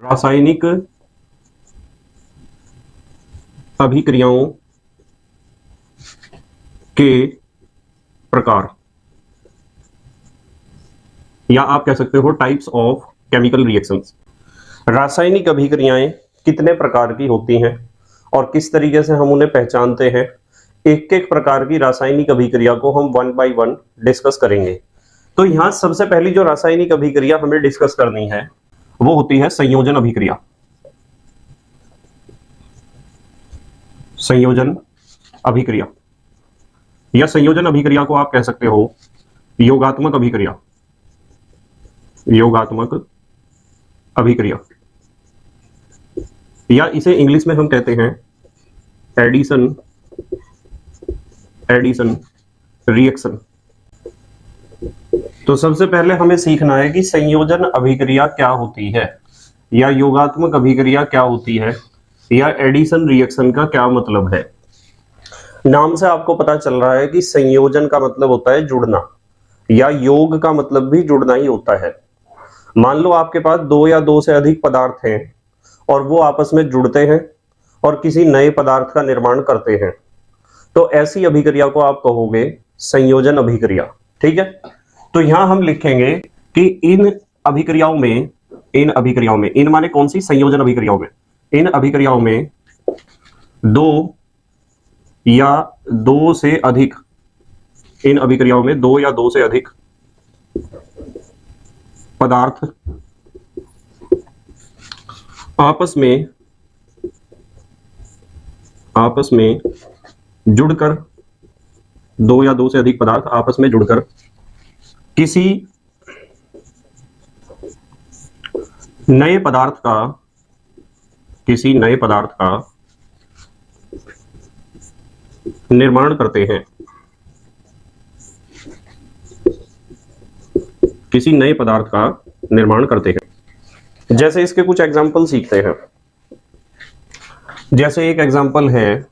रासायनिक अभिक्रियाओं के प्रकार, या आप कह सकते हो टाइप्स ऑफ केमिकल रिएक्शंस। रासायनिक अभिक्रियाएं कितने प्रकार की होती हैं और किस तरीके से हम उन्हें पहचानते हैं, एक एक प्रकार की रासायनिक अभिक्रिया को हम वन बाय वन डिस्कस करेंगे। तो यहां सबसे पहली जो रासायनिक अभिक्रिया हमें डिस्कस करनी है वो होती है संयोजन अभिक्रिया। संयोजन अभिक्रिया या संयोजन अभिक्रिया को आप कह सकते हो योगात्मक अभिक्रिया। योगात्मक अभिक्रिया, या इसे इंग्लिश में हम कहते हैं एडिशन रिएक्शन। तो सबसे पहले हमें सीखना है कि संयोजन अभिक्रिया क्या होती है, या योगात्मक अभिक्रिया क्या होती है, या एडिशन रिएक्शन का क्या मतलब है। नाम से आपको पता चल रहा है कि संयोजन का मतलब होता है जुड़ना, या योग का मतलब भी जुड़ना ही होता है। मान लो आपके पास दो या दो से अधिक पदार्थ हैं और वो आपस में जुड़ते हैं और किसी नए पदार्थ का निर्माण करते हैं, तो ऐसी अभिक्रिया को आप कहोगे संयोजन अभिक्रिया। ठीक है, तो यहां हम लिखेंगे कि इन अभिक्रियाओं में, इन माने कौन सी, संयोजन अभिक्रियाओं में, इन अभिक्रियाओं में दो या दो से अधिक, इन अभिक्रियाओं में दो या दो से अधिक पदार्थ आपस में जुड़कर, दो या दो से अधिक पदार्थ आपस में जुड़कर किसी नए पदार्थ का निर्माण करते हैं। किसी नए पदार्थ का निर्माण करते हैं। जैसे इसके कुछ एग्जाम्पल सीखते हैं। जैसे एक एग्जाम्पल है,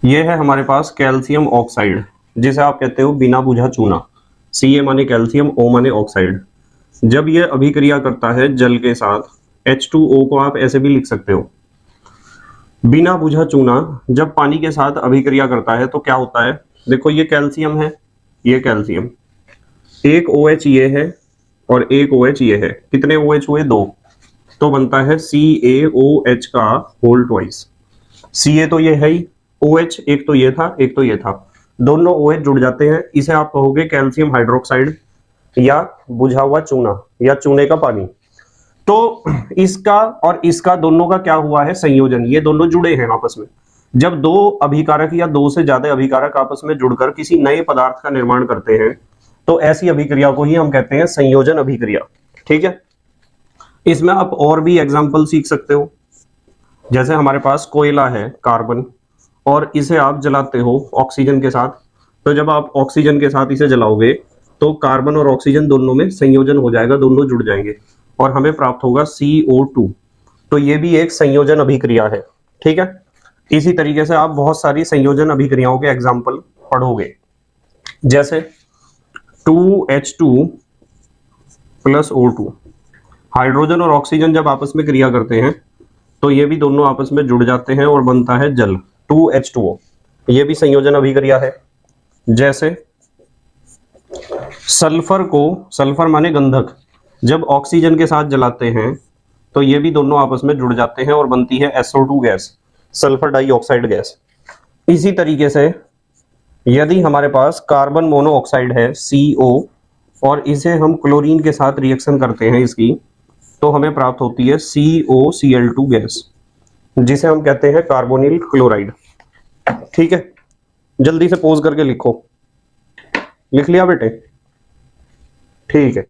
यह है हमारे पास कैल्शियम ऑक्साइड, जिसे आप कहते हो बिना बुझा चूना। Ca माने कैल्शियम, O माने ऑक्साइड। जब यह अभिक्रिया करता है जल के साथ, H2O को आप ऐसे भी लिख सकते हो। बिना बुझा चूना जब पानी के साथ अभिक्रिया करता है तो क्या होता है, देखो ये कैल्शियम है, ये कैल्शियम, एक OH ये है और एक OH ये है। कितने OH हुए, दो, तो बनता है CaOH का होल ट्वाइस। Ca तो ये है ही, OH एक तो ये था, एक तो ये था, दोनों OH जुड़ जाते हैं। इसे आप कहोगे कैल्शियम हाइड्रोक्साइड या बुझा हुआ चूना या चूने का पानी। तो इसका और इसका दोनों का क्या हुआ है, संयोजन। ये दोनों जुड़े हैं आपस में। जब दो अभिकारक या दो से ज्यादा अभिकारक आपस में जुड़कर किसी नए पदार्थ का निर्माण करते हैं तो ऐसी अभिक्रिया को ही हम कहते हैं संयोजन अभिक्रिया। ठीक है, इसमें आप और भी एग्जाम्पल सीख सकते हो। जैसे हमारे पास कोयला है, कार्बन, और इसे आप जलाते हो ऑक्सीजन के साथ। तो जब आप ऑक्सीजन के साथ इसे जलाओगे तो कार्बन और ऑक्सीजन दोनों में संयोजन हो जाएगा, दोनों जुड़ जाएंगे और हमें प्राप्त होगा CO2। तो ये भी एक संयोजन अभिक्रिया है। ठीक है, इसी तरीके से आप बहुत सारी संयोजन अभिक्रियाओं के एग्जाम्पल पढ़ोगे। जैसे 2H2 प्लस O2, हाइड्रोजन और ऑक्सीजन जब आपस में क्रिया करते हैं तो ये भी दोनों आपस में जुड़ जाते हैं और बनता है जल, 2H2O। ये भी संयोजन अभिक्रिया है। जैसे सल्फर को, सल्फर माने गंधक, जब ऑक्सीजन के साथ जलाते हैं तो ये भी दोनों आपस में जुड़ जाते हैं और बनती है SO2 gas, sulphur dioxide gas. इसी तरीके से यदि हमारे पास कार्बन मोनोऑक्साइड है CO और इसे हम क्लोरीन के साथ रिएक्शन करते हैं इसकी, तो हमें प्राप्त होती है COCl2 गैस, जिसे हम कहते हैं कार्बोनिल क्लोराइड। ठीक है, जल्दी से पोज करके लिखो। लिख लिया बेटे? ठीक है।